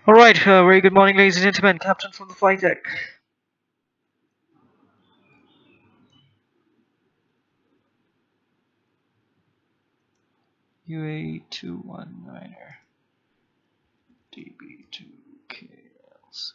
Alright, very good morning, ladies and gentlemen. Captain from the flight deck. UAE219 DB2KLC.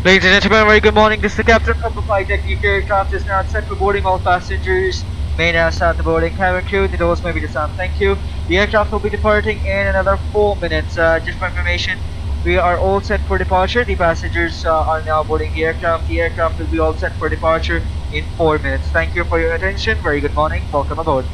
Ladies and gentlemen, very good morning. This is the captain from the flight deck. The aircraft is now set for boarding. All passengers may now start the boarding. Cabin crew, the doors may be disarmed. Thank you. The aircraft will be departing in another 4 minutes. Just for information, we are all set for departure. The passengers are now boarding the aircraft. The aircraft will be all set for departure in 4 minutes. Thank you for your attention. Very good morning. Welcome aboard.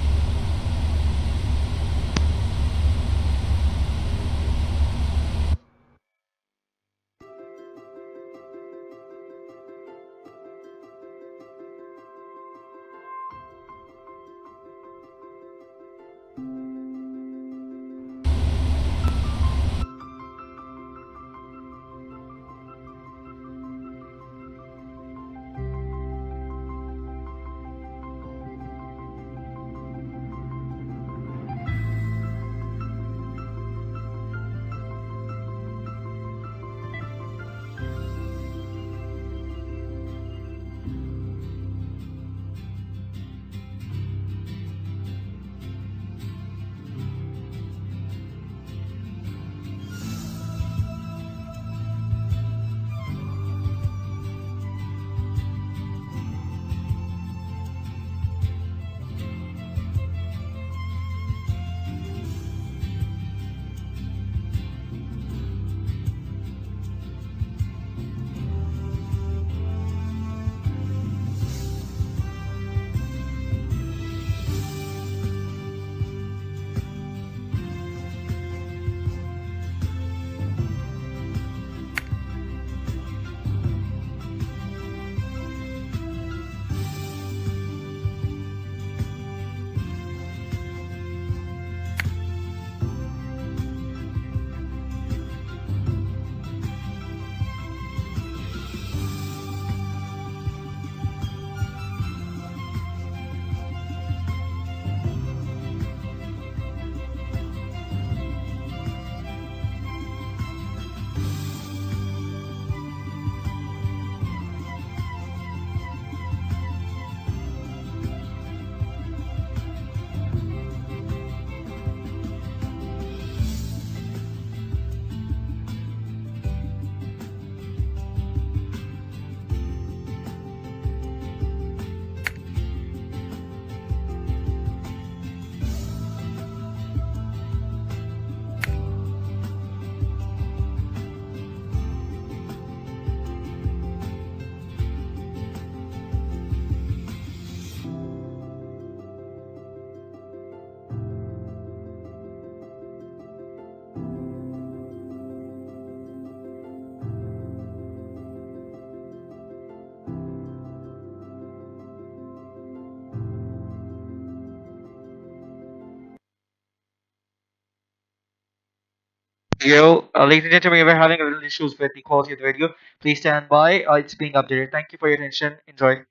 Yo, ladies and gentlemen, we're having a little issues with the quality of the video. Please stand by. It's being updated. Thank you for your attention. Enjoy.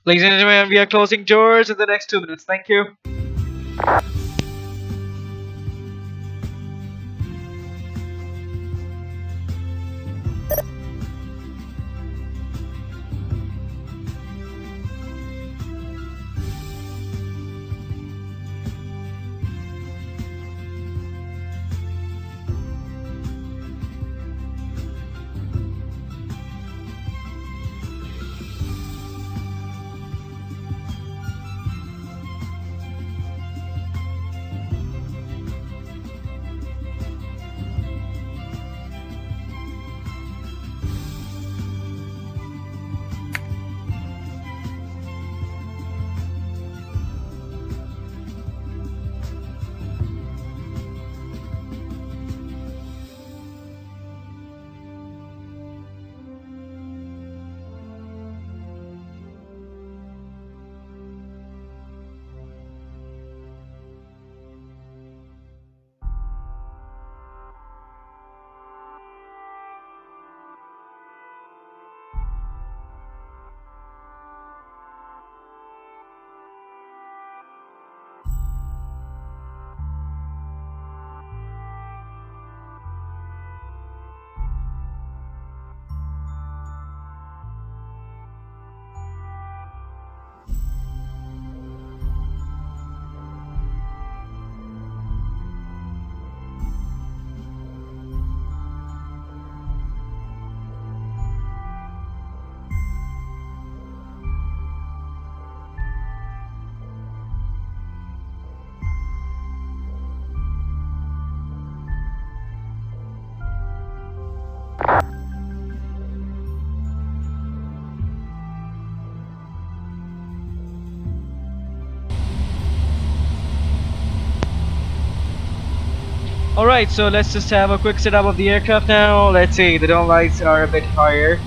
Ladies and gentlemen, we are closing doors in the next 2 minutes. Thank you. Alright, so let's just have a quick setup of the aircraft now. Let's see, the dome lights are a bit higher.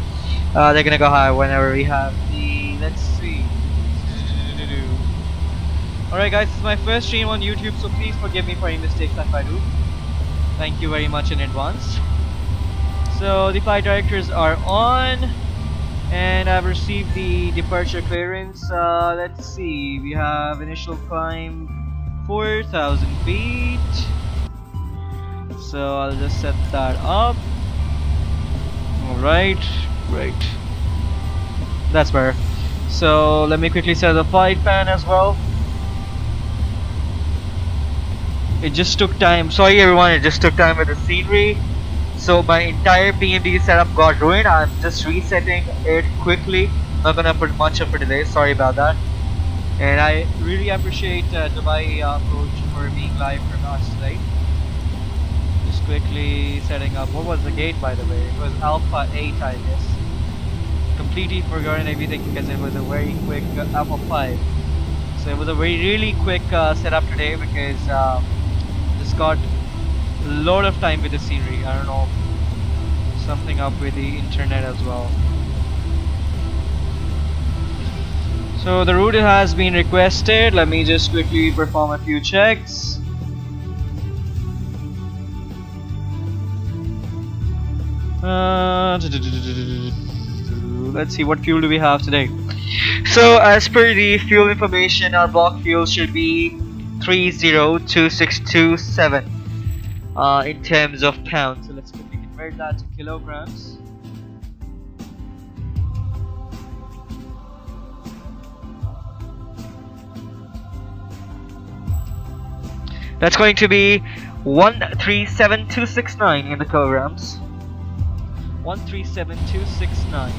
They're gonna go high whenever we have the, let's see. Alright guys, this is my first stream on YouTube, so please forgive me for any mistakes if I do. Thank you very much in advance. So the flight directors are on, and I've received the departure clearance. Let's see, we have initial climb 4,000 feet. So I'll just set that up. Alright, great. That's better. So let me quickly set the flight pan as well. It just took time. Sorry everyone, it just took time with the scenery. So my entire PMD setup got ruined. I'm just resetting it quickly. Not gonna put much of a delay. Sorry about that. And I really appreciate Dubai approach for being live from us today. Just quickly setting up. What was the gate, by the way? It was Alpha 8, I guess. Completely forgotten everything because it was a very quick Alpha 5. So it was a really quick setup today because just got a lot of time with the scenery. I don't know, something up with the internet as well. So the route has been requested. Let me just quickly perform a few checks. Let's see, what fuel do we have today? So as per the fuel information, our block fuel should be 302627 in terms of pounds. So let's quickly convert that to kilograms. That's going to be 137269 in the kilograms. 137269.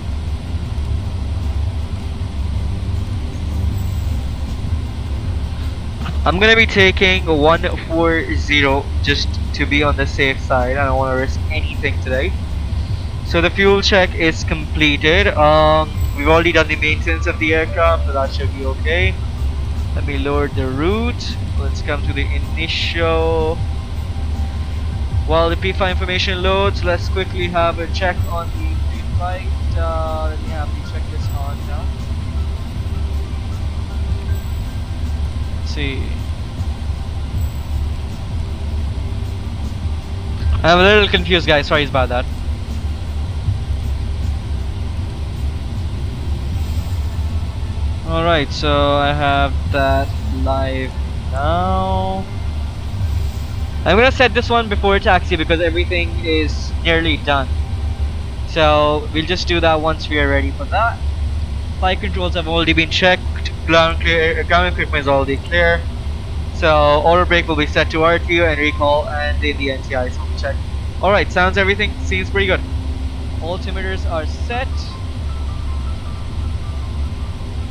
I'm gonna be taking 140 just to be on the safe side. I don't want to risk anything today. So the fuel check is completed. We've already done the maintenance of the aircraft, so that should be okay. Let me load the route. Let's come to the initial. While the pre-flight information loads, let's quickly have a check on the pre-flight. Let me have the checklist on now. Let's see. I'm a little confused, guys. Sorry about that. Alright, so I have that live now. I'm gonna set this one before taxi because everything is nearly done. So we'll just do that once we are ready for that. Flight controls have already been checked. Ground equipment is already clear. So auto brake will be set to RTO and recall, and the NTIs will be checked. Alright, everything seems pretty good. Altimeters are set.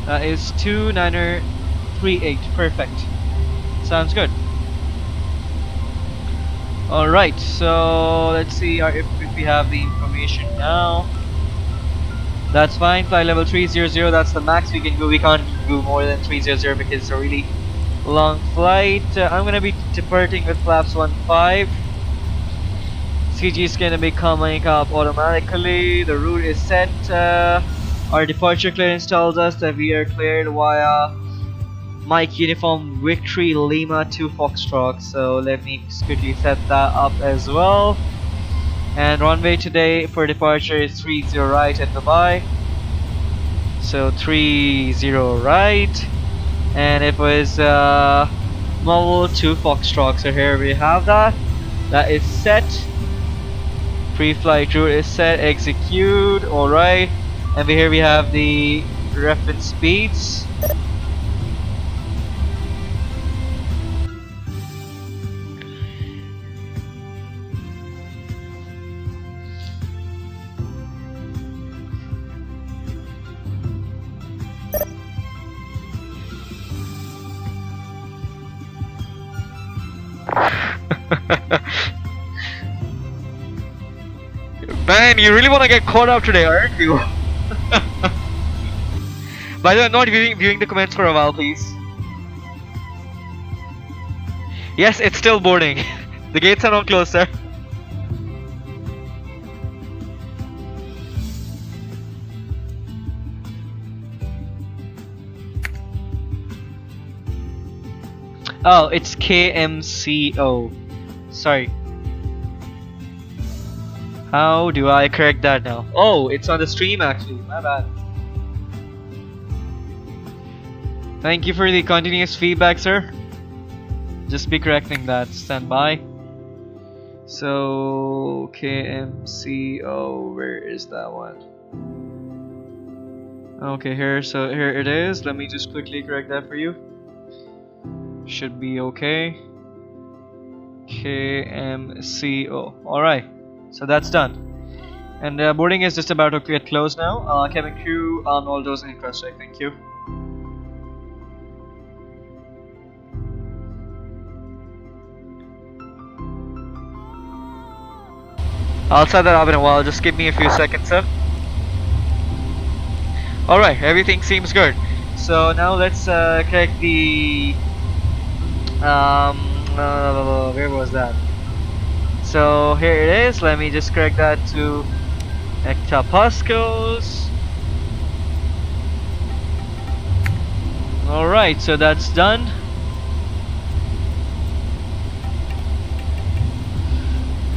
That is 2938. Perfect. Sounds good. Alright, so let's see if we have the information now. That's fine. Flight level 300, that's the max we can go. We can't go more than 300 because it's a really long flight. I'm gonna be departing with flaps 15. CG is gonna be coming up automatically. The route is set. Our departure clearance tells us that we are cleared via Mike Uniform Victory Lima 2 Foxtrot. So let me quickly set that up as well. And runway today for departure is 30 right at Dubai. So 30 right. And it was Mobile 2 Foxtrot. So here we have that. That is set. Pre-flight route is set. Execute. Alright. And here we have the reference speeds. Man, you really want to get caught up today, aren't you? By the way, I'm not viewing the comments for a while, please. Yes, it's still boarding. The gates are not closed, sir. Oh, it's KMCO. Sorry. How do I correct that now? Oh, it's on the stream actually. My bad. Thank you for the continuous feedback, sir. Just be correcting that. Stand by. So KMCO, where is that one? Okay, here. So here it is. Let me just quickly correct that for you. Should be okay. KMCO. Alright, so that's done. And boarding is just about to get closed now. Cabin crew on all doors and cross check. Thank you. I'll set that up in a while. Just give me a few seconds, sir. Alright, everything seems good. So now let's correct the where was that? So here it is. Let me just correct that to hectopascals. Alright, so that's done.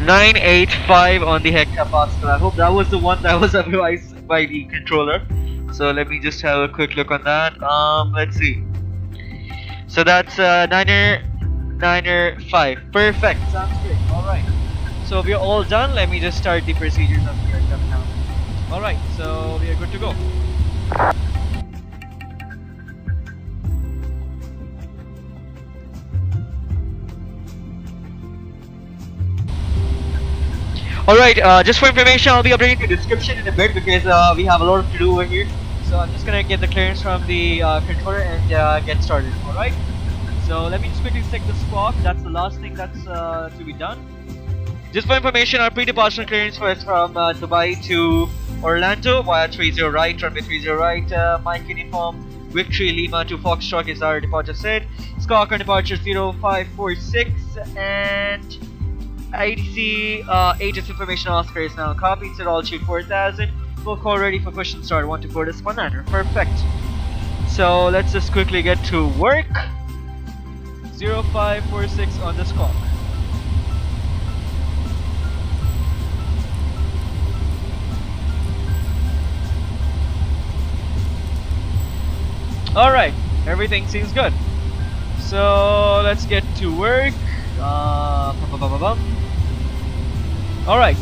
"985" on the hectopascal. I hope that was the one that was advised by the controller. So let me just have a quick look on that. Let's see. So that's 905. Perfect. Sounds great. Alright. So we are all done. Let me just start the procedures of the aircraft now. Alright, so we are good to go. Alright, just for information, I'll be updating the description in a bit because we have a lot to do over here. So I'm just gonna get the clearance from the controller and get started. Alright? So let me just quickly check the squawk. That's the last thing that's to be done. Just for information, our pre-departure clearance was from Dubai to Orlando via 30 right, runway 30 right, Mike uniform, Victory Lima to Foxtrot is our departure set. Squawk on departure 0546 and IDC 8 is information Oscar is now copied, set altitude 4000. Full call ready for push and start 124 to 19er. Perfect. So let's just quickly get to work. 0546 on the squawk. Alright, everything seems good. So let's get to work. Alright.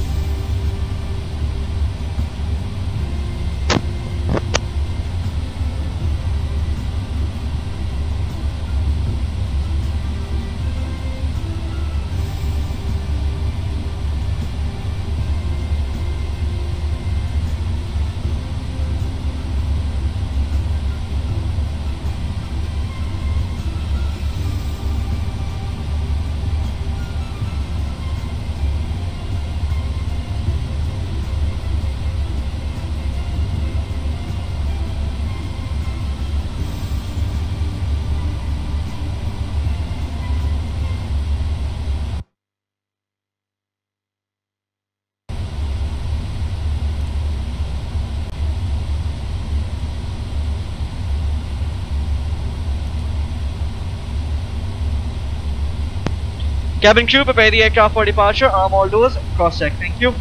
Cabin crew, prepare the aircraft for departure. Arm all doors. Cross check. Thank you.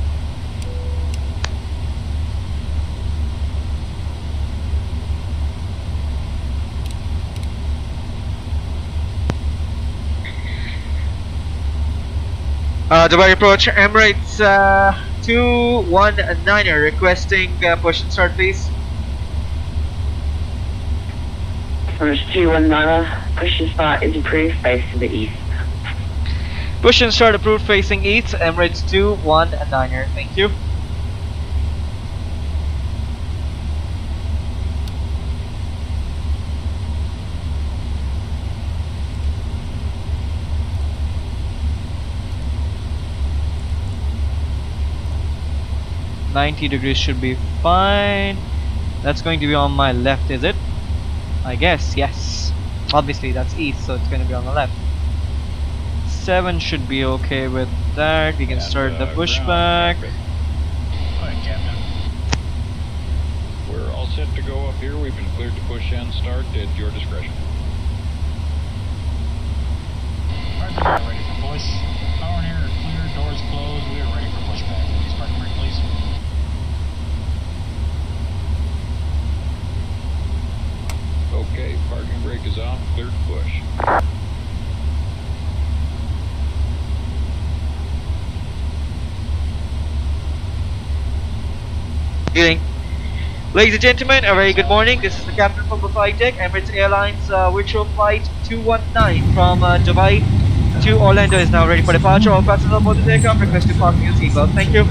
Dubai approach Emirates 219 requesting push and start, please. Emirates 219, push and start is approved, face to the east. Push and start approved facing east, Emirates 219er. Thank you. "90 degrees should be fine." That's going to be on my left, is it? I guess, yes. Obviously that's east, so it's going to be on the left. 7 should be okay with that. We can start the pushback. Alright, Captain. We're all set to go up here. We've been cleared to push and start at your discretion. Alright, we are ready for push. Power and air are clear, doors closed. We are ready for pushback. Please parking brake, please. Okay, parking brake is off. Cleared to push. Ladies and gentlemen, a very good morning. This is the captain from the flight deck, Emirates Airlines virtual flight 219 from Dubai to Orlando is now ready for departure. All passengers on board the aircraft request to fasten your seatbelt. Thank you.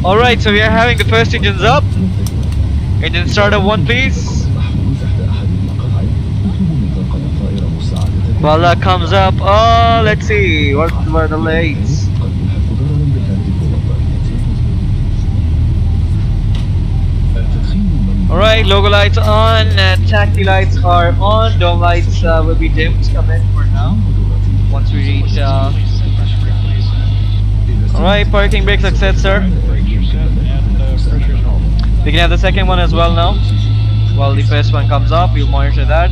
Alright, so we are having the first engines up. Engine start up 1 please. While that comes up, oh, let's see, what were the lights? Alright, logo lights on and taxi lights are on. Dome lights will be dimmed, come in for now. Once we reach, alright, parking brakes are set, sir. We can have the second one as well now. While the first one comes up, we'll monitor that.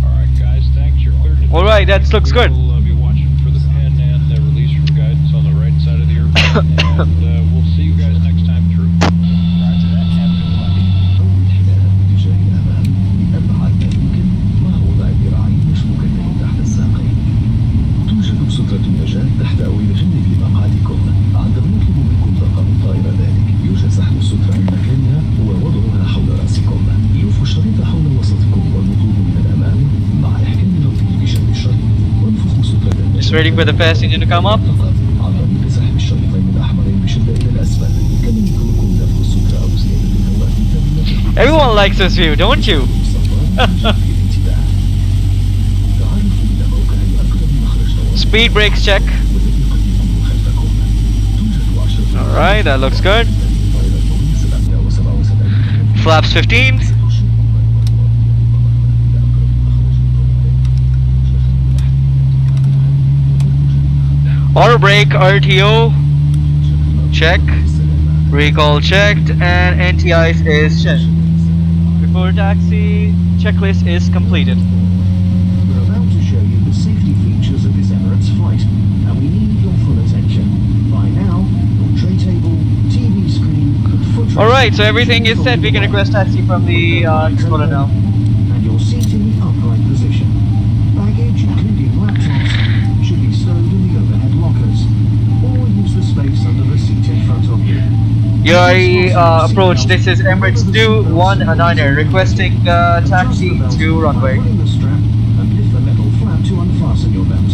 Alright guys, thanks. You're cleared to Alright, that looks good. We'll be watching for the pin and the release from guidance on the right side of the airplane. And we'll see you guys next time through. Roger that, have a good luck. سترة النجاة تحت أويل جانب مقعدكم. عندما يطلب منكم طاقم الطائرة ذلك، يرجى سحب السترة من مكانها ووضعها حول رأسكم. لف الشريط حول وسطكم والوقوف من الأمام مع إحكام ربطه بشد الشريط. وانفخوا سترة النجاة. Just waiting for the fast engine to come up. عن طريق سحب الشريطين الأحمرين بشدة إلى الأسفل. كما يمكنكم نفخ السترة أو زيادة الهواء في تابلة. Everyone likes this view, don't you? Speed brakes check. Alright, that looks good. Flaps 15. Auto brake, RTO check. Recall checked and anti-ice is checked. Before taxi, checklist is completed. We're about to show you the safety features of this Emirates flight, and we need your full attention. By now, your tray table, TV screen, foot. Alright, so everything is set. We can request taxi from the controller now. And your seat in the upright position. Baggage, including laptops, should be stowed in the overhead lockers, or use the space under the seat in front of you. Your approach, this is Emirates 219 requesting taxi to runway. Pulling the strap and lift the metal flap to unfasten your belt.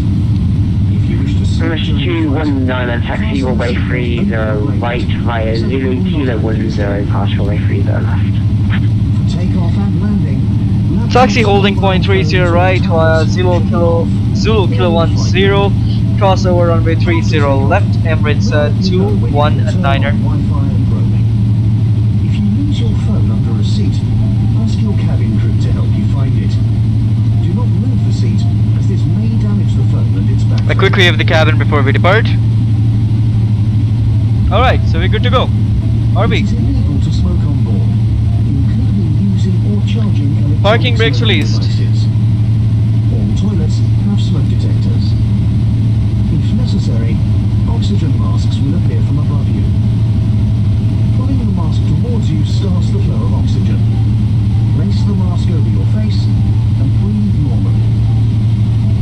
If you wish to Emirates 219 taxi runway 30 right via Zulu Kilo 10 pass runway 30 left. For takeoff and landing, Taxi holding point 30 right via Zulu Kilo 10. Crossover runway 30 left, Emirates 219er. If you lose your phone under a seat, ask your cabin crew to help you find it. Do not move the seat, as this may damage the phone and its battery. A quick review of the cabin before we depart. Alright, so we're good to go. It is RB. illegal to smoke on board, including using or charging electronic Parking brakes released. devices. All toilets have smoke detectors. If necessary, oxygen masks will appear from above you. Pulling the mask towards you starts the flow of oxygen. Place the mask over your face and breathe normally.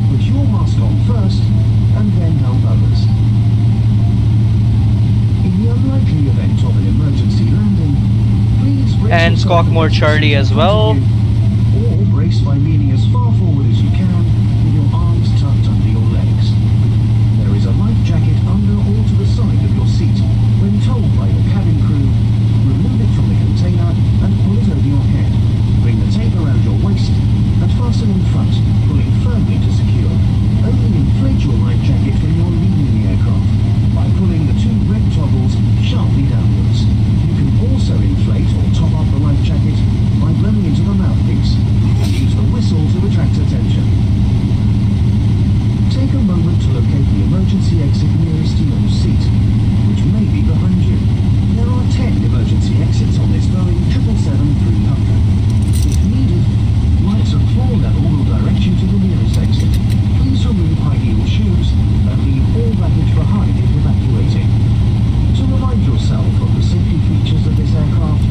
Put your mask on first and then help others. In the unlikely event of an emergency landing, please brace And yourself Skogmore against the Charlie seat as in front well. of you, or brace by leaning as far forward as you can with your arms tucked under your legs. There is a life jacket under or to the side of your seat. When told by your cabin crew, remove it from the container and pull it over your head. Bring the tape around your waist and fasten in front, pulling firmly to secure. Only inflate your life jacket when you're leaving the aircraft by pulling the two red toggles sharply downwards. You can also inflate or top up the life jacket by blowing into the mouthpiece and use the whistle to attract attention. Take a moment to locate the emergency exit nearest to your seat, which may be behind you. There are 10 emergency exits on this Boeing 777-300. If needed, lights at floor level will direct you to the nearest exit. Please remove high-heel shoes and leave all baggage behind if evacuating. To remind yourself of the safety features of this aircraft,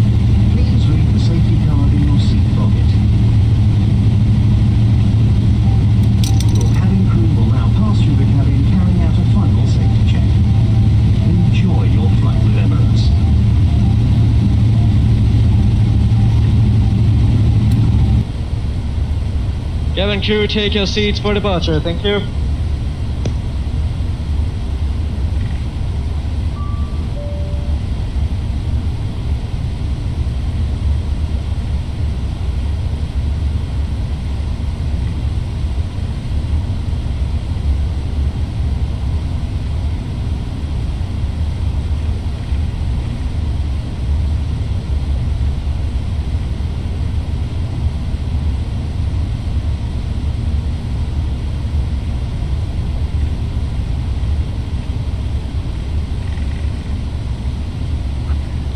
please read the safety card in your seat pocket. Your cabin crew will now pass through the cabin carrying out a final safety check. Enjoy your flight with Emirates. Cabin crew, take your seats for departure. Thank you.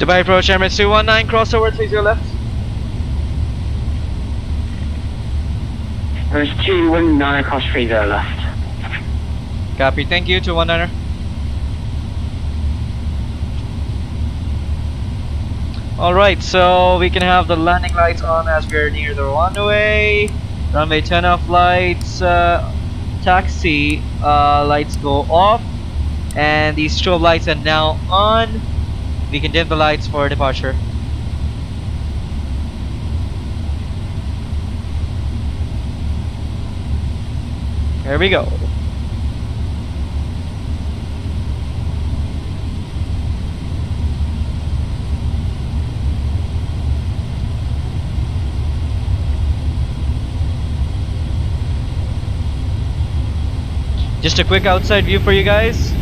Dubai approach Emirates 219, crossover 30 left. There's 219 across 30 left. Copy, thank you, 219er. Alright, so we can have the landing lights on as we are near the runway. Runway 10 off lights, taxi lights go off. And these strobe lights are now on. We can dim the lights for departure. Here we go. Just a quick outside view for you guys.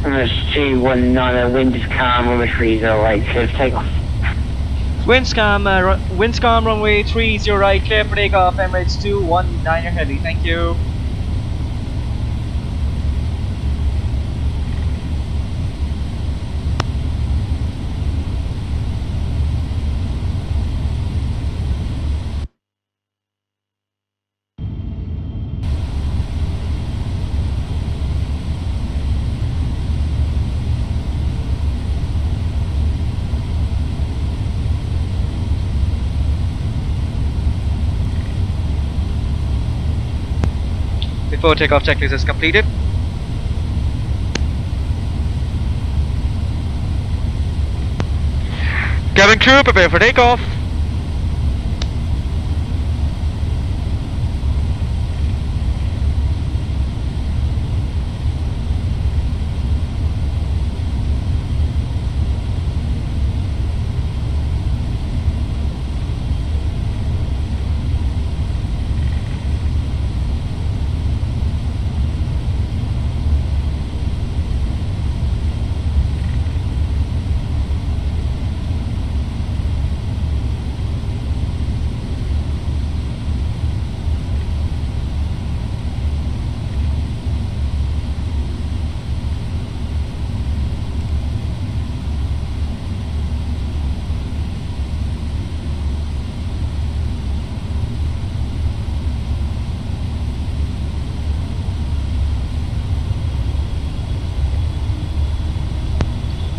There's 219, wind is calm, runway 30 right, clear for takeoff. Windscom runway 30 right, clear for takeoff, Emirates 219er heavy, thank you. Before takeoff checklist is completed. Cabin crew, prepare for takeoff.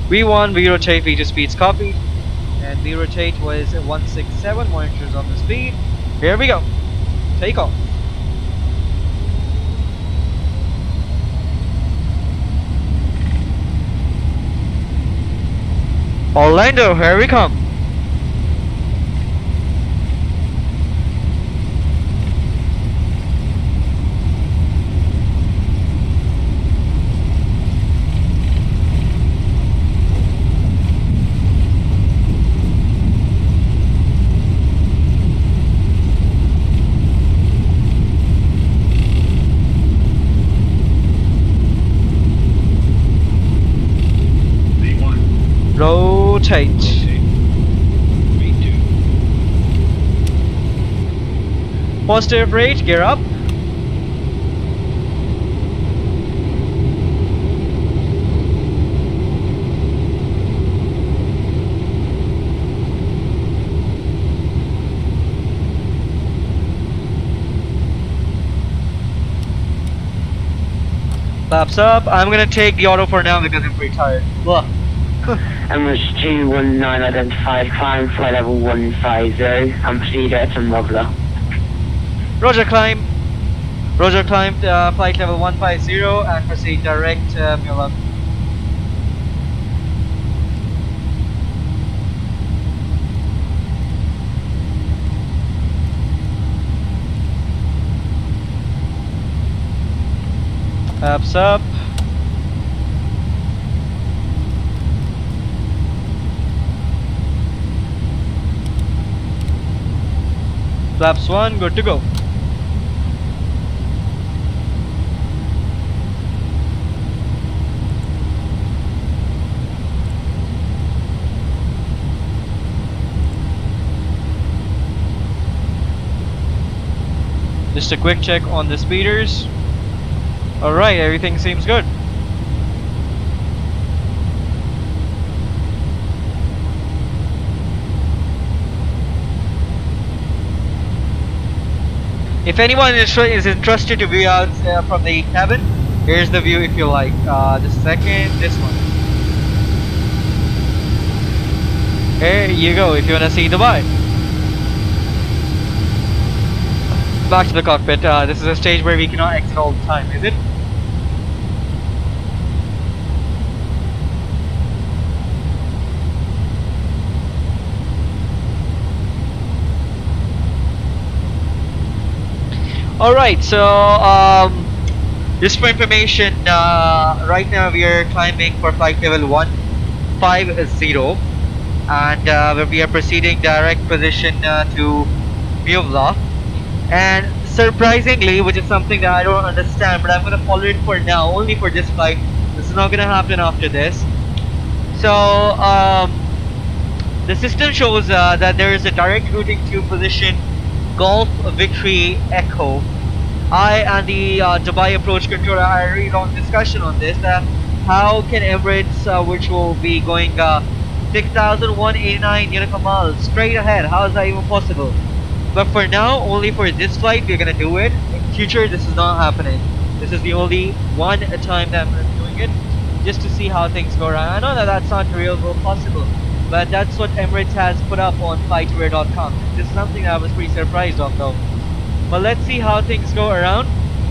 V1, V rotate, V2 speeds copied. And V rotate was 167, monitors on the speed. Here we go. Take off. Orlando, here we come. Rotate. V2. Positive rate, gear up. Flaps up. I'm gonna take the auto for now because I'm pretty tired. Look. Emirates 219 identified, climb flight level 150 and proceed to Muggler. Roger, climb. Roger, climbed flight level 150 and proceed direct Mulan. Flaps up. Flaps 1, good to go. Just a quick check on the speeders. Alright, everything seems good. If anyone is interested to view out from the cabin, here's the view if you like. Just a second, this one. Here you go if you wanna see Dubai. Back to the cockpit. This is a stage where we cannot exit all the time, is it? Alright, so just for information, right now we are climbing for flight level 150 and we are proceeding direct position to Muvla. And surprisingly, which is something that I don't understand, but I'm gonna follow it for now, only for this flight. This is not gonna happen after this. So the system shows that there is a direct routing to position Golf Victory Echo. I and the Dubai approach controller had a really long discussion on this. How can Emirates, which will be going 6,189 Unicom miles straight ahead, how is that even possible? But for now, only for this flight, we're gonna do it. In future, this is not happening. This is the only one time that I'm doing it, just to see how things go around. I know that that's not real or possible, but that's what Emirates has put up on flightaware.com. This is something that I was pretty surprised of though. But let's see how things go around.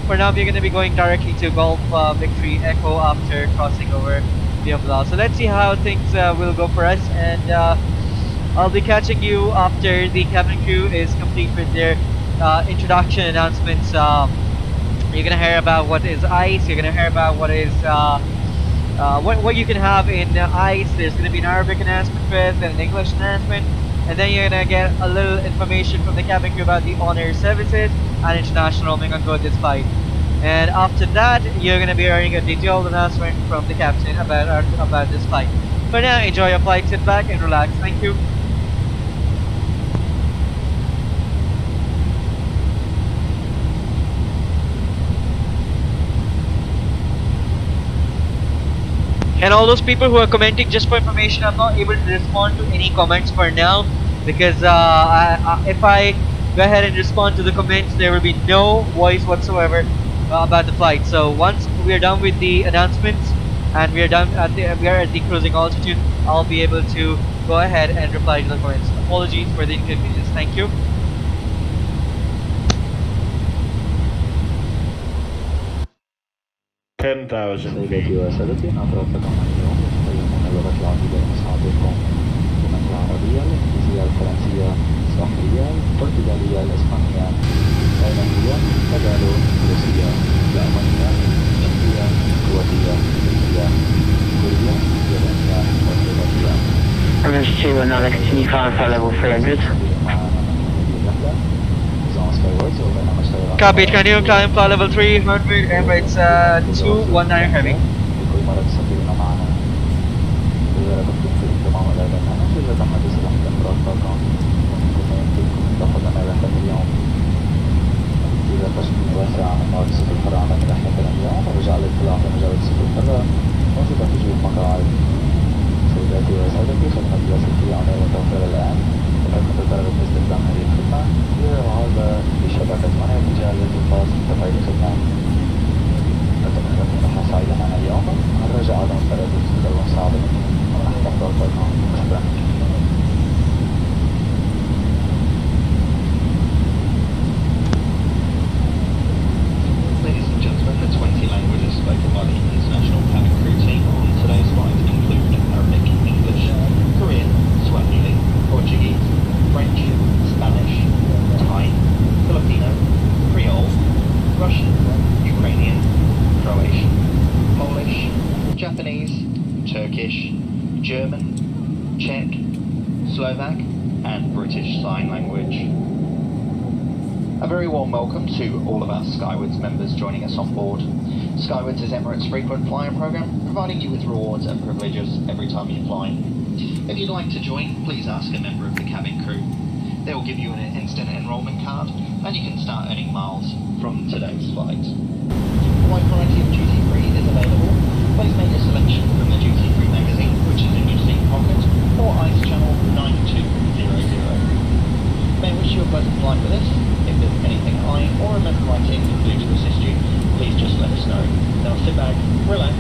For now, we're gonna be going directly to Golf Victory Echo after crossing over the Abdullah. So let's see how things will go for us, and I'll be catching you after the cabin crew is complete with their introduction announcements. You're gonna hear about what is ICE. You're gonna hear about what is what you can have in ICE. There's gonna be an Arabic announcement first, and an English announcement, and then you're gonna get a little information from the cabin crew about the on-air services and international roaming on board this flight. And after that, you're gonna be hearing a detailed announcement from the captain about this flight. For now, enjoy your flight, sit back and relax. Thank you. And all those people who are commenting, just for information, I'm not able to respond to any comments for now, because if I go ahead and respond to the comments, there will be no voice whatsoever about the flight. So once we are done with the announcements and we are at the cruising altitude, I'll be able to go ahead and reply to the comments. Apologies for the inconvenience. Thank you. Emirates 219, continue climb for level 300. Copy, continue climb for level 300, Emirates 219 heavy. Ladies and gentlemen, the 20 languages spoken by the international cabin crew team on today's flight include Arabic, English, Korean, Swahili, Portuguese, French, Spanish, Thai, Filipino, Creole, Russian, Ukrainian, Croatian, Polish, Japanese, Turkish, German, Czech, Slovak, and British Sign Language. A very warm welcome to all of our Skywards members joining us on board. Skywards is Emirates' frequent flyer program, providing you with rewards and privileges every time you fly. If you'd like to join, please ask a member of the cabin crew. They will give you an instant enrolment card, and you can start earning miles from today's flight. A wide variety of duty-free is available. Please make a selection from the duty-free magazine, which is in your seat pocket, or ICE channel 9200. May I wish you a pleasant flight with us. If there's anything I or a member of my team can do to assist you, please just let us know. Now sit back, relax.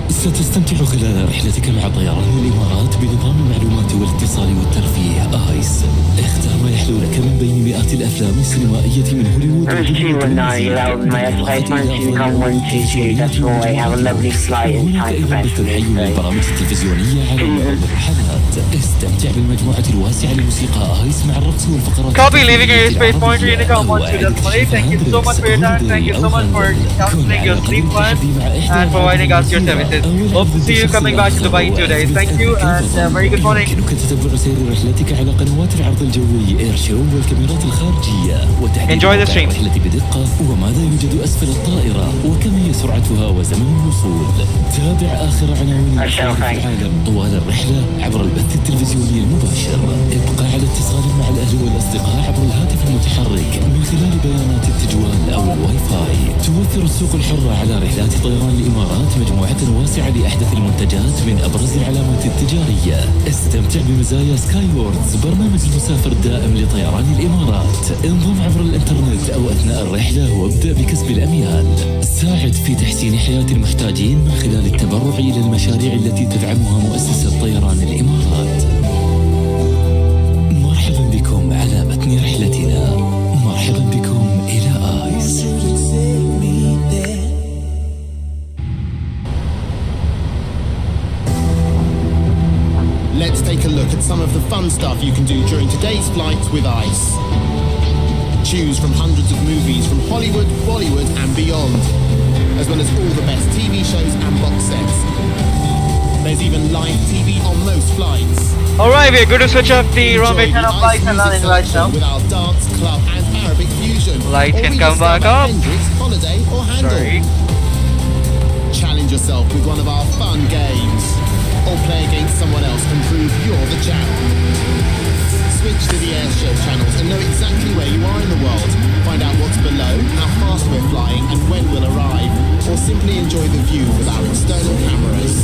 ستستمتع خلال رحلتك مع طيران الإمارات بنظام المعلومات والاتصال والترفيه آيس. اختر ما يحلو لك من بين مئات الأفلام السينمائية من هوليوود. I'm Q19, that was my space 122, that's all. Have a lovely flight and time back to البرامج التلفزيونية على بعض الرحلات. استمتع بالمجموعة الواسعة لموسيقى آيس مع الرقص والفقرات. Copy, leaving your space pointer in the common to the Thank you so much for your time. Thank you so much for cancelling your sleep plan and providing us your services. Hope to see you coming back to Dubai in 2 days. Thank you and very good morning. يمكنك تتبع سير رحلتك على قنوات العرض الجوي اير شو والكاميرات الخارجية وتحديد Enjoy the stream. الرحلة بدقة وماذا يوجد أسفل الطائرة وكم هي سرعتها وزمن الوصول. تابع آخر عناوين الرحلة في العالم طوال الرحلة عبر البث التلفزيوني المباشر. ابقى على اتصال مع الأهل والأصدقاء عبر الهاتف المتحرك من خلال بيانات التجوال أو الواي فاي. توفر السوق الحرة على رحلات طيران الإمارات مجموعة واسعة لأحدث المنتجات من أبرز العلامات التجارية. استمتع بمزايا سكاي ووردز برنامج المسافر الدائم لطيران الإمارات. انضم عبر الإنترنت أو أثناء الرحلة وابدأ بكسب الأميال. ساعد في تحسين حياة المحتاجين من خلال التبرع إلى المشاريع التي تدعمها مؤسسة طيران الإمارات. مرحبا بكم على متن رحلتنا. مرحبا بكم إلى آيس. Let's take a look at some of the fun stuff you can do during today's flight with ICE. Choose from hundreds of movies from Hollywood, Bollywood and beyond, as well as all the best TV shows and box sets. There's even live TV on most flights. Alright, we're going to switch up the runway 10 of lights and landing lights now. With our dance, club and Arabic fusion. Lights can come back up. Hendrix, Holiday or Handle. Sorry. Challenge yourself with one of our fun games. Or play against someone else and prove you're the champ. Switch to the airshow channels and know exactly where you are in the world. Find out what's below, how fast we're flying and when we'll arrive. Or simply enjoy the view with our external cameras.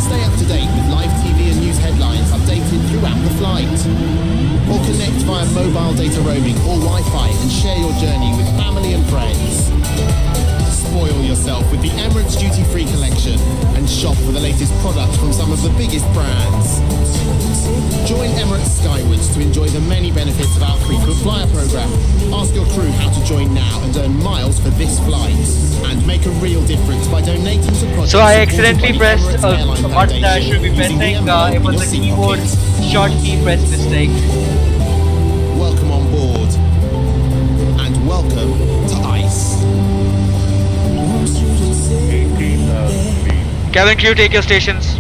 Stay up to date with live TV and news headlines updated throughout the flight. Or connect via mobile data roaming or Wi-Fi and share your journey with family and friends. Spoil yourself with the Emirates Duty Free collection and shop for the latest products from some of the biggest brands. Join Emirates Skywards to enjoy the many benefits of our frequent flyer program. Ask your crew how to join now and earn miles for this flight. And make a real difference by donating to projects. So I accidentally pressed a button that I should be pressing. It was a keyboard short key press mistake. Welcome on board. And welcome to ICE. Cabin crew, take your stations.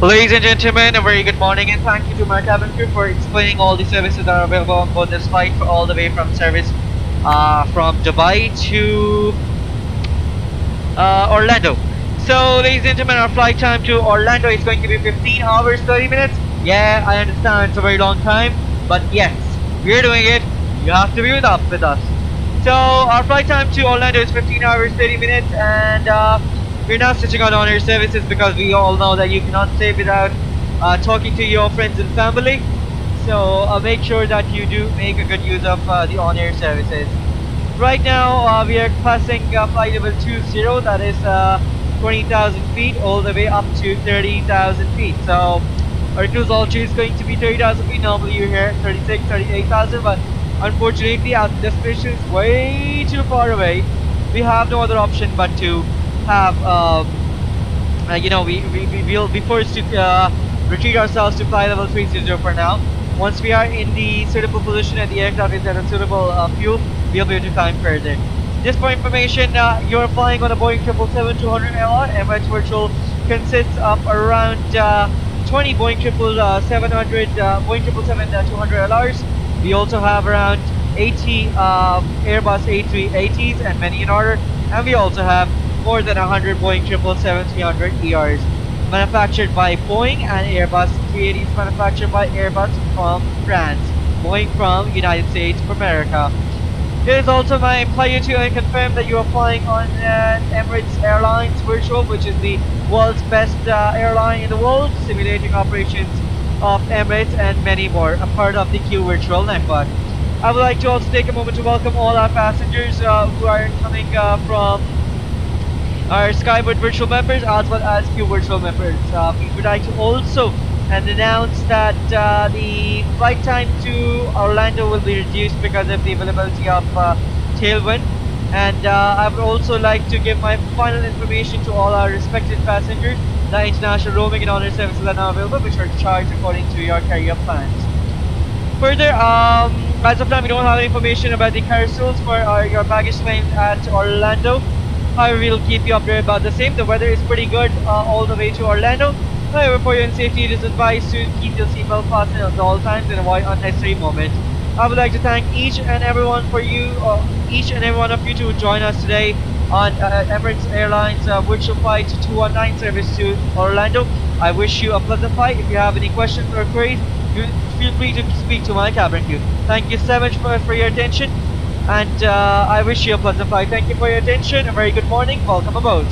Ladies and gentlemen, a very good morning and thank you to my cabin crew for explaining all the services that are available on board this flight for all the way from service from Dubai to Orlando. So ladies and gentlemen, our flight time to Orlando is going to be 15 hours 30 minutes. Yeah, I understand it's a very long time, but yes, we're doing it. You have to be with us. So our flight time to Orlando is 15 hours 30 minutes and we're now switching on air services because we all know that you cannot stay without talking to your friends and family. So make sure that you do make a good use of the on-air services. Right now we are passing flight level 20, that is 20,000 feet all the way up to 30,000 feet. So our cruise altitude is going to be 30,000 feet. Normally you hear 36, 38,000, but unfortunately, as the destination is way too far away, we have no other option but to have, we'll be forced to retreat ourselves to fly level 300 for now. Once we are in the suitable position and the aircraft is at a suitable fuel, we'll be able to climb further. Just for information, you're flying on a Boeing 777-200LR, and QVirtual consists of around 20 Boeing 777-200LRs. We also have around 80 Airbus A380s and many in order, and we also have more than 100 Boeing 777-300ERs manufactured by Boeing, and Airbus 380s manufactured by Airbus from France, Boeing from United States of America. It is also my pleasure to confirm that you are flying on Emirates Airlines Virtual, which is the world's best airline in the world, simulating operations of Emirates and many more, a part of the QVirtual network. I would like to also take a moment to welcome all our passengers who are coming from our Skyward Virtual members as well as QVirtual members. We would like to also announce that the flight time to Orlando will be reduced because of the availability of tailwind, and I would also like to give my final information to all our respected passengers that international roaming and honor services are now available, which are charged according to your carrier plans. Further, as of now we don't have any information about the carousels for your baggage claims at Orlando. However, we'll keep you updated about the same. The weather is pretty good all the way to Orlando. However, for your safety, it is advised to keep your seatbelt fastened at all times and avoid unnecessary movement. I would like to thank each and every one of you to join us today on Emirates Airlines Virtual Flight 219 service to Orlando. I wish you a pleasant flight. If you have any questions or queries, feel free to speak to my cabin crew. Thank you so much for your attention, and I wish you a pleasant flight. Thank you for your attention. A very good morning. Welcome aboard.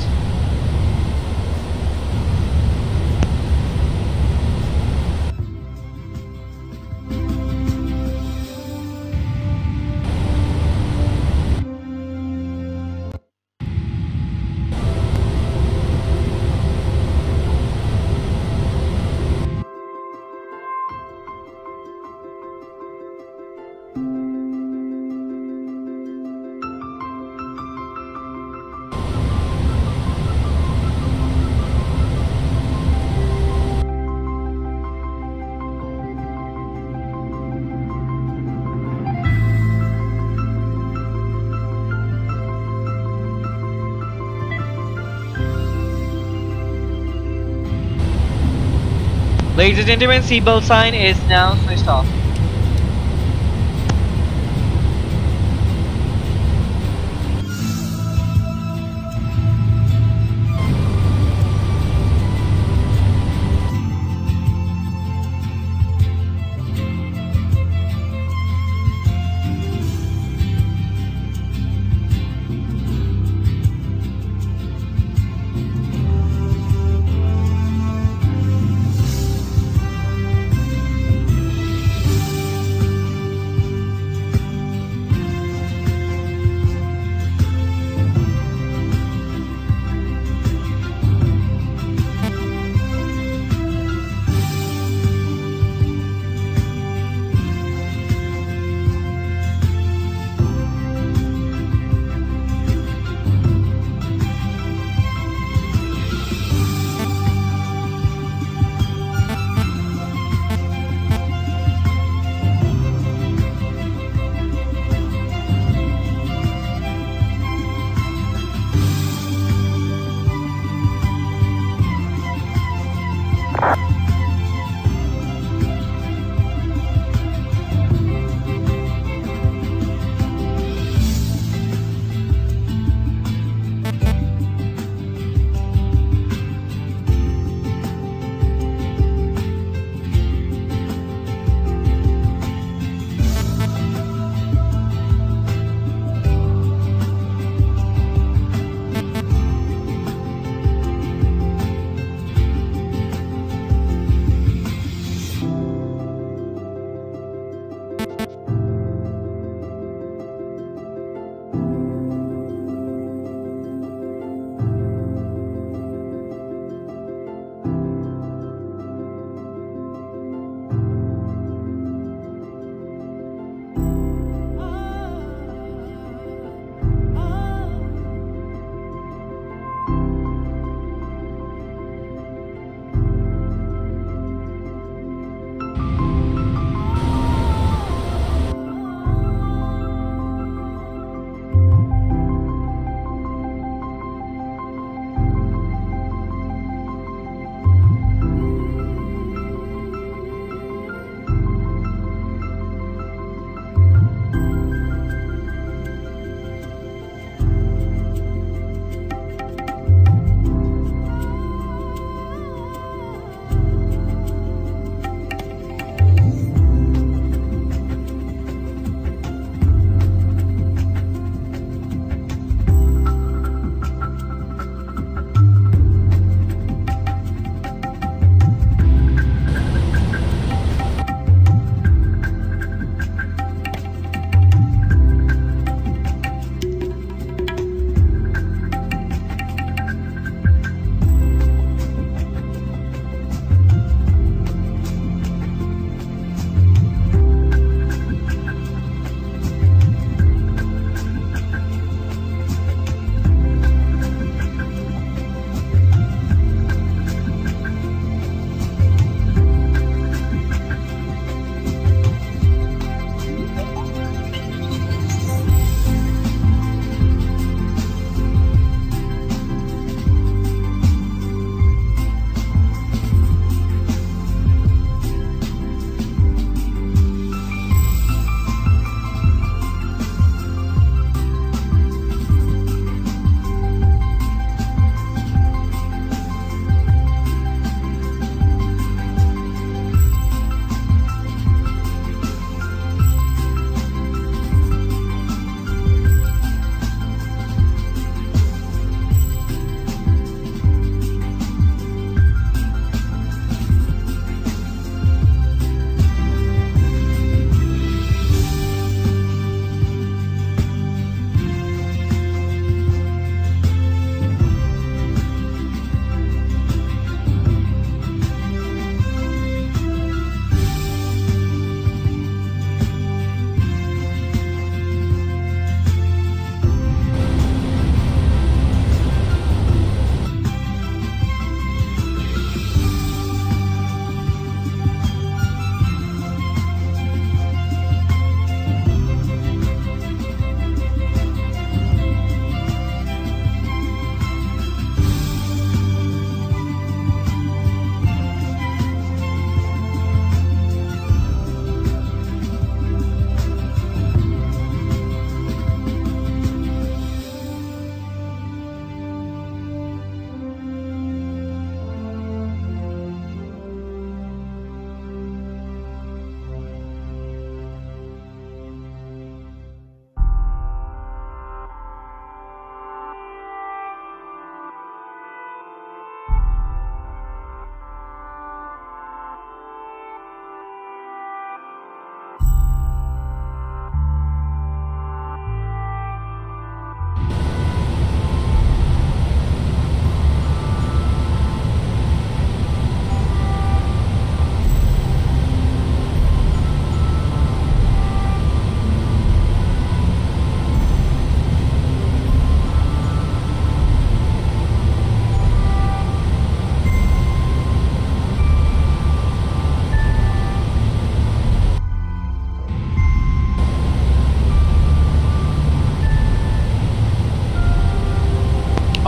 Ladies and gentlemen, seatbelt sign is now switched off.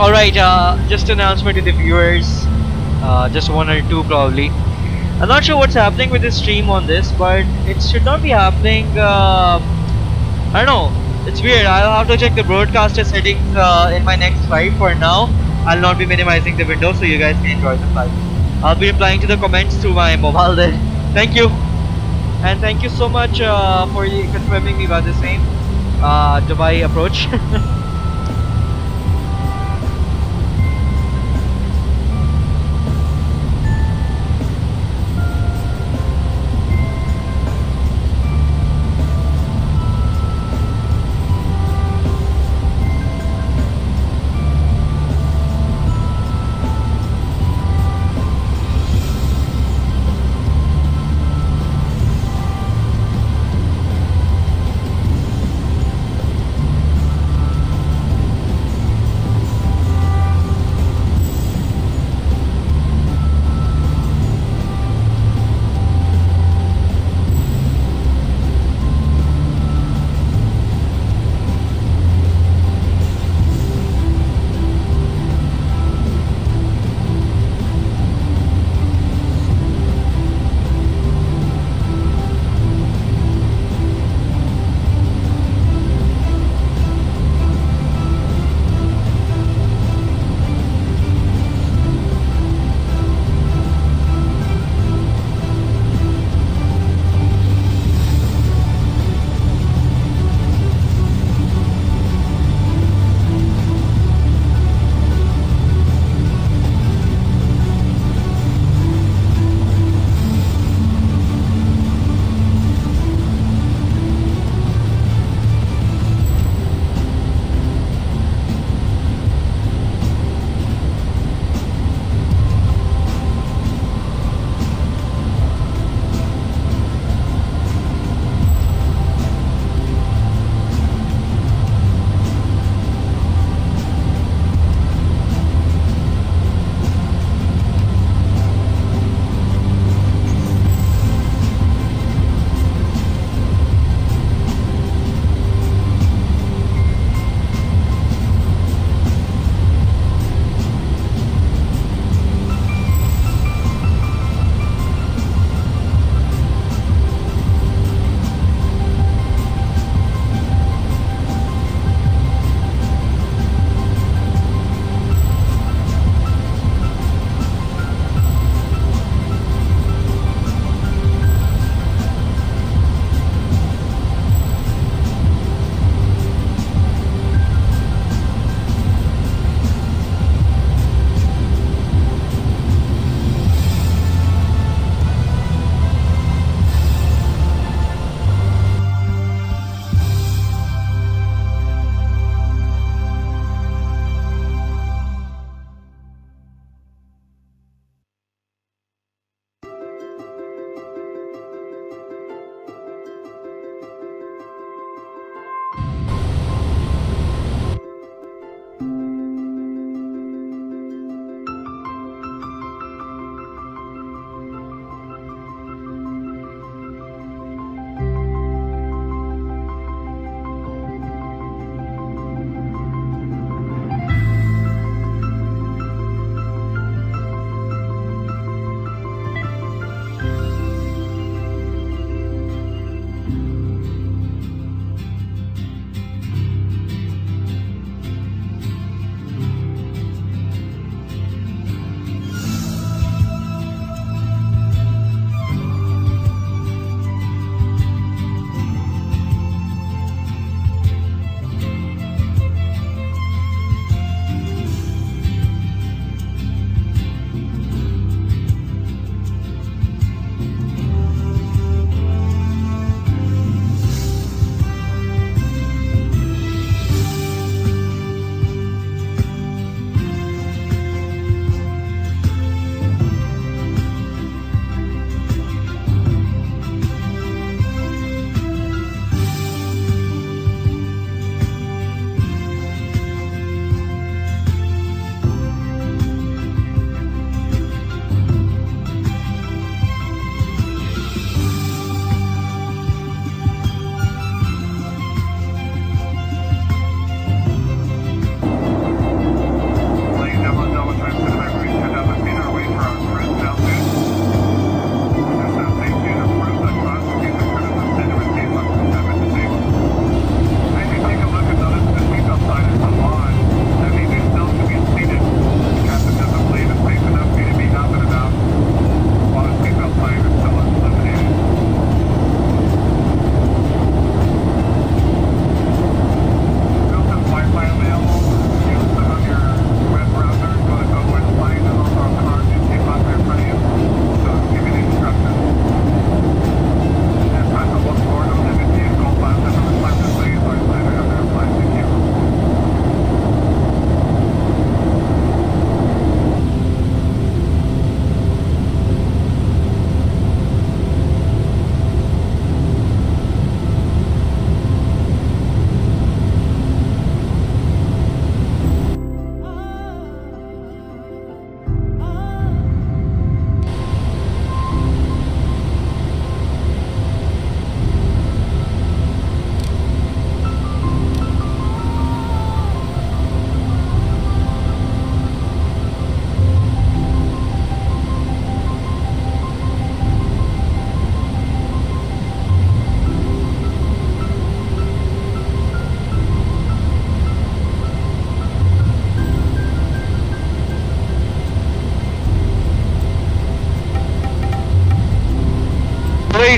Alright, just an announcement to the viewers, just one or two probably. I'm not sure what's happening with this stream on this, but it should not be happening, I don't know, it's weird. I'll have to check the broadcaster settings in my next flight. For now, I'll not be minimizing the window so you guys can enjoy the flight. I'll be replying to the comments through my mobile then. Thank you. And thank you so much for confirming me about the same Dubai approach.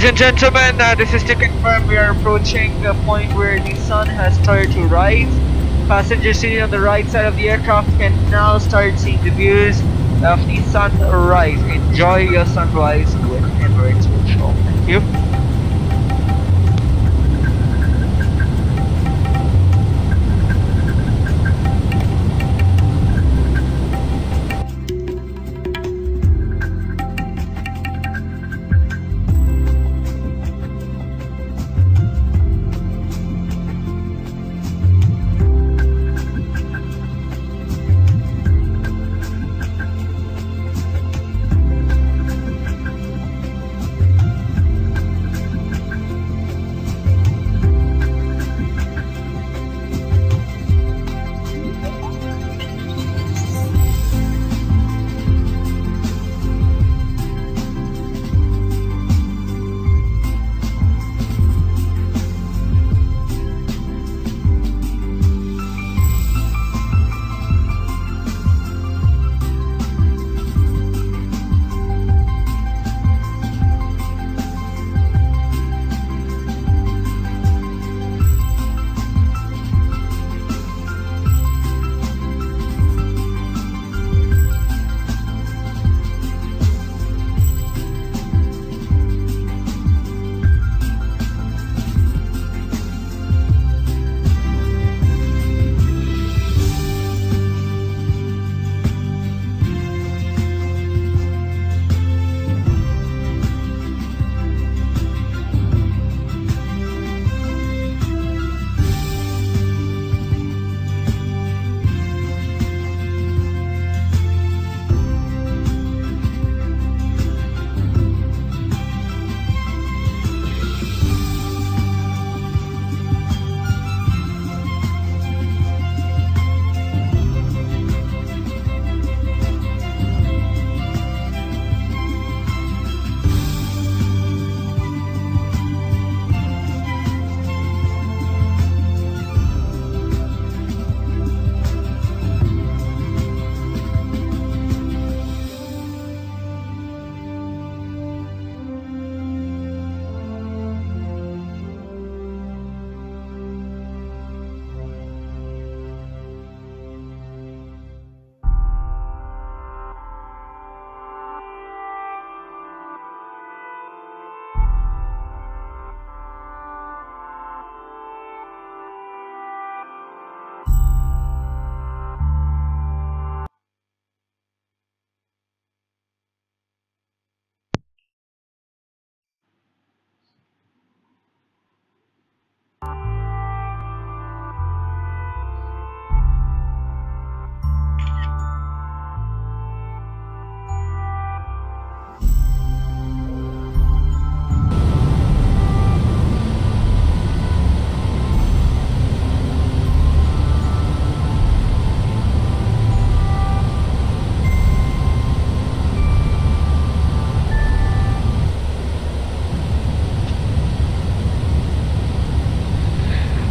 Ladies and gentlemen, this is to confirm we are approaching the point where the sun has started to rise. Passengers sitting on the right side of the aircraft can now start seeing the views of the sunrise. Enjoy your sunrise with Emirates Virtual. Thank you.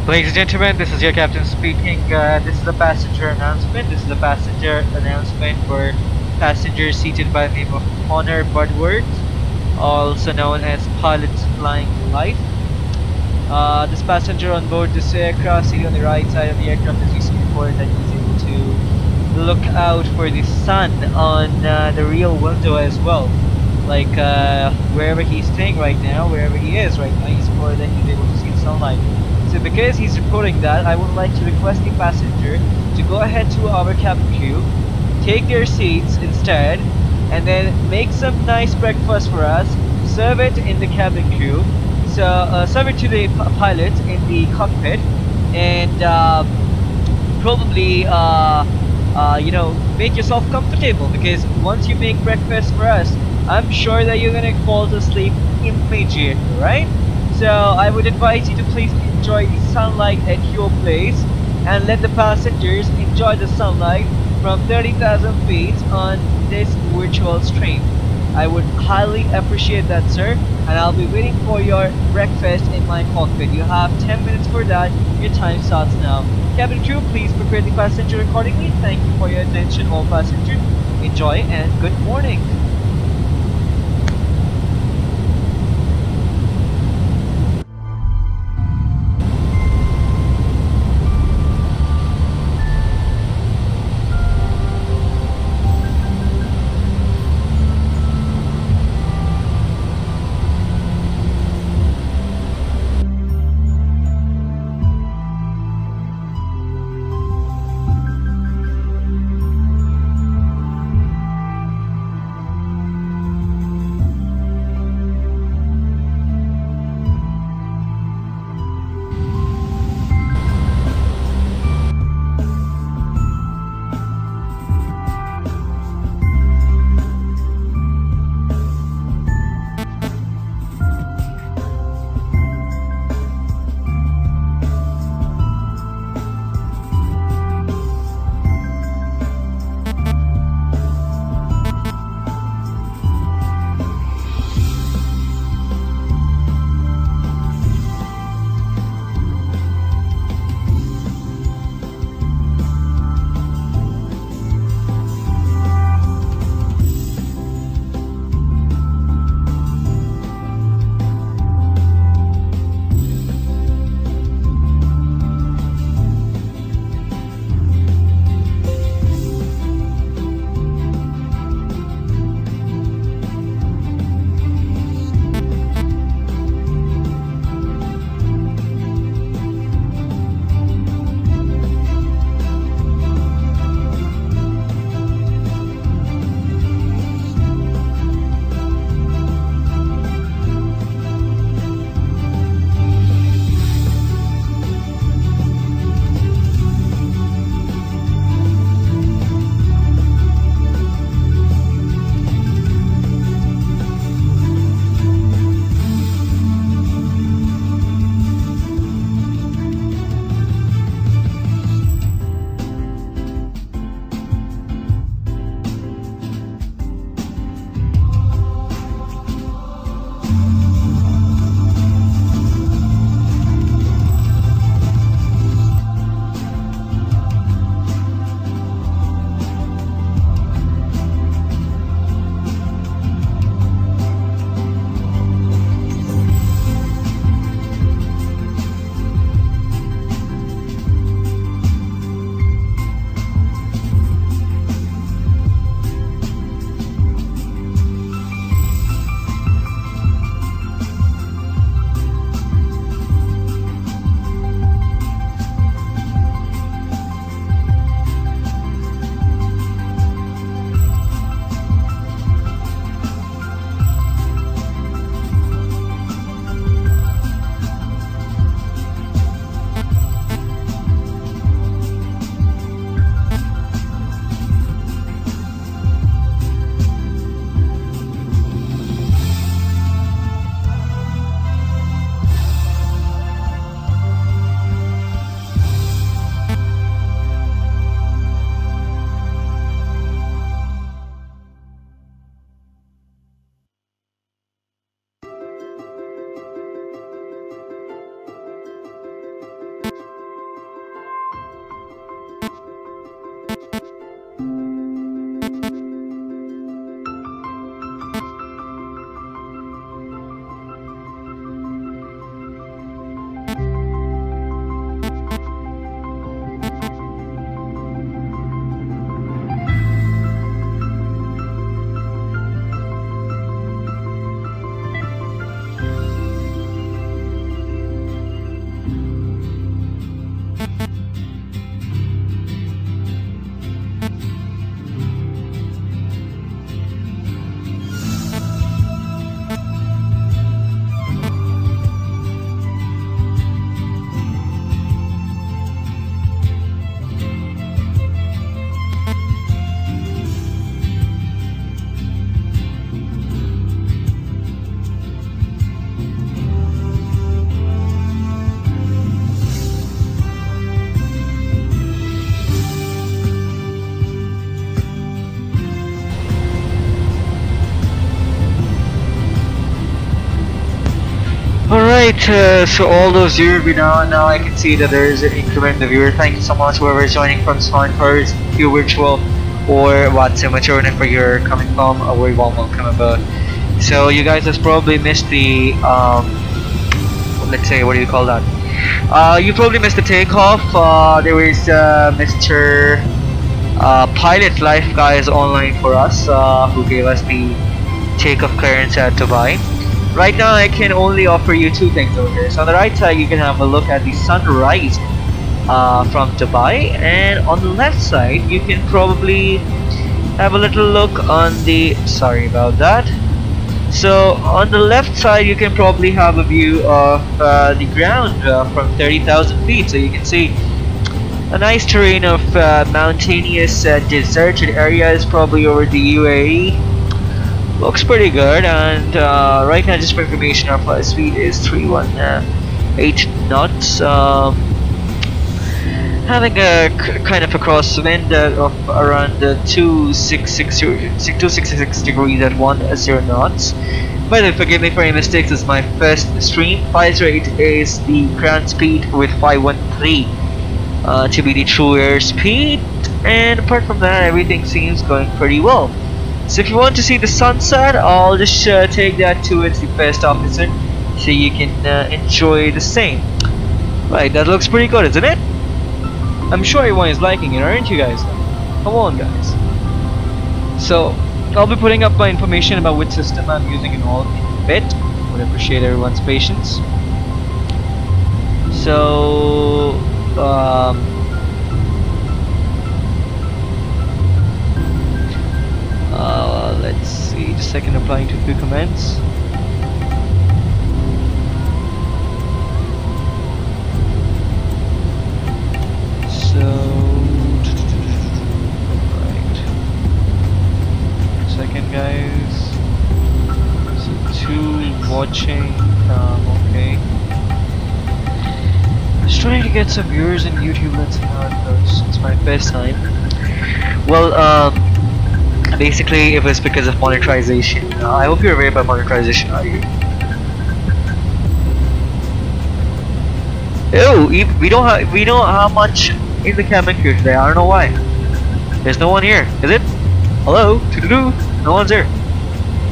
Ladies and gentlemen, this is your captain speaking. This is a passenger announcement. This is a passenger announcement for passengers seated by the name of Honor Budward, also known as Pilots Flying Life. This passenger on board this aircraft, sitting on the right side of the aircraft, as you see before, that he's able to look out for the sun on the real window as well. Like wherever he's staying right now, wherever he is right now, he's more than he's able to see the sunlight. So because he's reporting that, I would like to request the passenger to go ahead to our cabin crew, take their seats instead, and then make some nice breakfast for us, serve it in the cabin crew, so serve it to the pilot in the cockpit, and probably you know, make yourself comfortable, because once you make breakfast for us, I'm sure that you're gonna fall asleep immediately, right? So I would advise you to please enjoy the sunlight at your place and let the passengers enjoy the sunlight from 30,000 feet on this virtual stream. I would highly appreciate that, sir, and I'll be waiting for your breakfast in my cockpit. You have 10 minutes for that. Your time starts now. Cabin crew, please prepare the passenger accordingly. Thank you for your attention, all passengers. Enjoy and good morning. Alright, so all those viewers now I can see that there is an increment in the viewer. Thank you so much whoever is joining from Smartphones, QVirtual, or WallySimulations, wherever you're coming from, a very warm welcome about. So you guys have probably missed the let's say, what do you call that? You probably missed the takeoff. There was Mr. Pilot Life guys online for us, who gave us the takeoff clearance at Dubai. Right now I can only offer you two things over here. So on the right side you can have a look at the sunrise from Dubai, and on the left side you can probably have a little look on the, sorry about that. So on the left side you can probably have a view of the ground from 30,000 feet, so you can see a nice terrain of mountainous deserted areas probably over the UAE. Looks pretty good, and right now, just for information, our flight speed is 318 knots. Having a kind of a crosswind of around 266 degrees at 10 knots. By the way, forgive me for any mistakes, this is my first stream. 508 is the ground speed with 513 to be the true air speed, and apart from that, everything seems going pretty well. So if you want to see the sunset, I'll just take that towards the first officer so you can enjoy the same. Right, that looks pretty good, isn't it? I'm sure everyone is liking it, aren't you guys? Come on, guys. So I'll be putting up my information about which system I'm using and all in a bit. Would appreciate everyone's patience. So let's see, just a second, applying to a few comments. So, right, second guys, so 2 watching, okay. Just trying to get some viewers in YouTube, let's see how it goes. It's my first time. Well, basically it was because of monetization. I hope you're aware about monetization, are you? Ew, we don't have much in the cabin crew today. I don't know why. There's no one here, is it? Hello? Toodaloo? No one's here.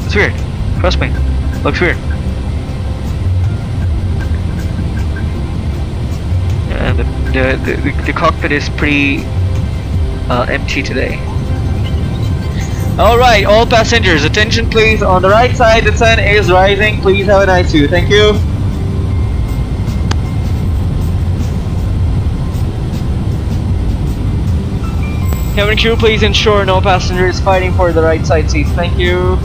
It's weird. Trust me. Looks weird. And the cockpit is pretty empty today. Alright, all passengers, attention please. On the right side, the sun is rising. Please have a nice view. Thank you. Cabin crew, please ensure no passenger is fighting for the right side seats. Thank you.